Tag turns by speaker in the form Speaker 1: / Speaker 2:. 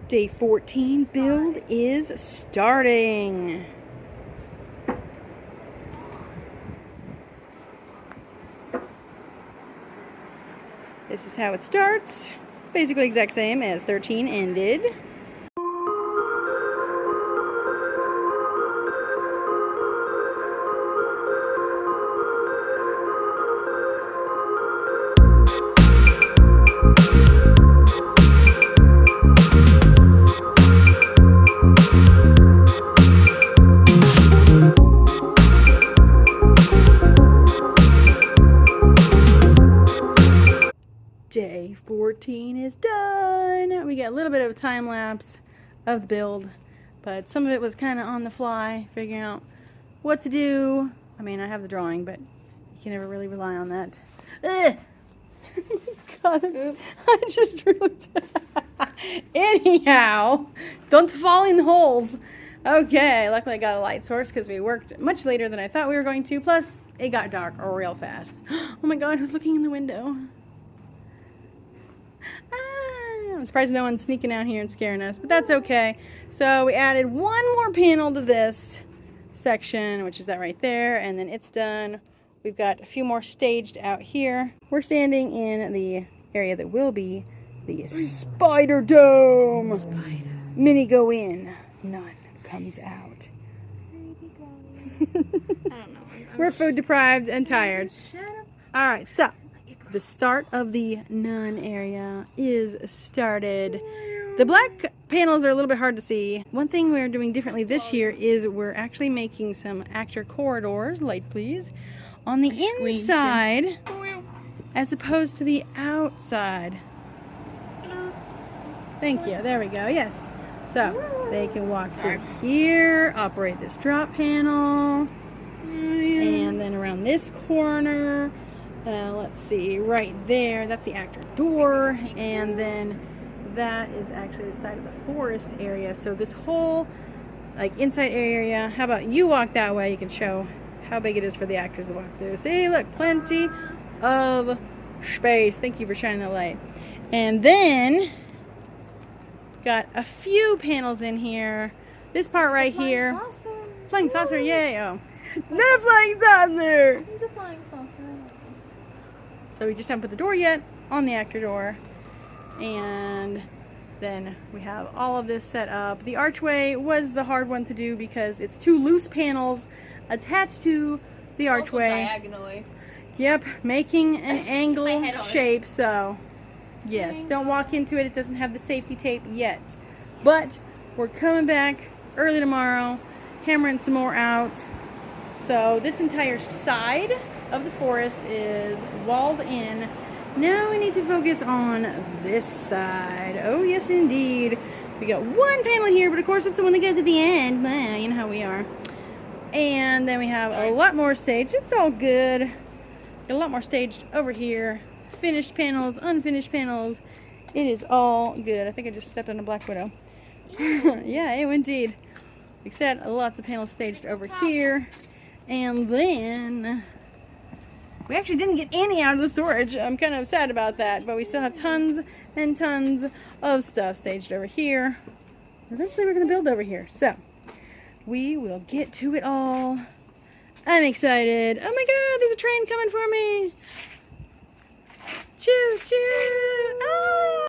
Speaker 1: Day 14 build is starting. This is how it starts. Basically exact same as 13 ended. Day 14 is done. We got a little bit of a time lapse of the build, but some of it was kind of on the fly, figuring out what to do. I mean, I have the drawing, but you can never really rely on that. God, I just ruined it. Anyhow, don't fall in the holes. Okay, luckily I got a light source because we worked much later than I thought we were going to. Plus, it got dark real fast. Oh my God, who's looking in the window? I'm surprised no one's sneaking out here and scaring us, but that's okay. So we added one more panel to this section, which is that right there, and then it's done. We've got a few more staged out here. We're standing in the area that will be the Spider Dome. Many go in, none comes out.
Speaker 2: I don't know.
Speaker 1: We're food deprived and tired. All right, so the start of the nun area is started. The black panels are a little bit hard to see. One thing we're doing differently this year is we're actually making some actor corridors, light please, on the inside as opposed to the outside. Thank you. There we go. Yes. So they can walk through here, operate this drop panel, and then around this corner. Let's see, right there, that's the actor door, and then that is actually the side of the forest area. So this whole like inside area, how about you walk that way, you can show how big it is for the actors to walk through. See, look, plenty of space. Thank you for shining the light. And then got a few panels in here. This part right here. Flying saucer, yay. Oh, not a flying saucer.
Speaker 2: He's a flying saucer.
Speaker 1: So we just haven't put the door yet on the actor door. And then we have all of this set up. The archway was the hard one to do because it's two loose panels attached to the archway.
Speaker 2: Also diagonally.
Speaker 1: Yep, making an angle shape. So yes, don't walk into it. It doesn't have the safety tape yet. But we're coming back early tomorrow, hammering some more out. So this entire side of the forest is walled in. Now we need to focus on this side. Oh yes indeed. We got one panel here, but of course it's the one that goes at the end. Well, you know how we are. And then we have a lot more staged. It's all good. Got a lot more staged over here. Finished panels, unfinished panels. It is all good. I think I just stepped on a black widow. Yeah, ew, indeed. Except lots of panels staged over here. And then we actually didn't get any out of the storage. I'm kind of sad about that, but we still have tons and tons of stuff staged over here. Eventually we're going to build over here. So we will get to it all. I'm excited. Oh my God, there's a train coming for me. Choo choo. Oh!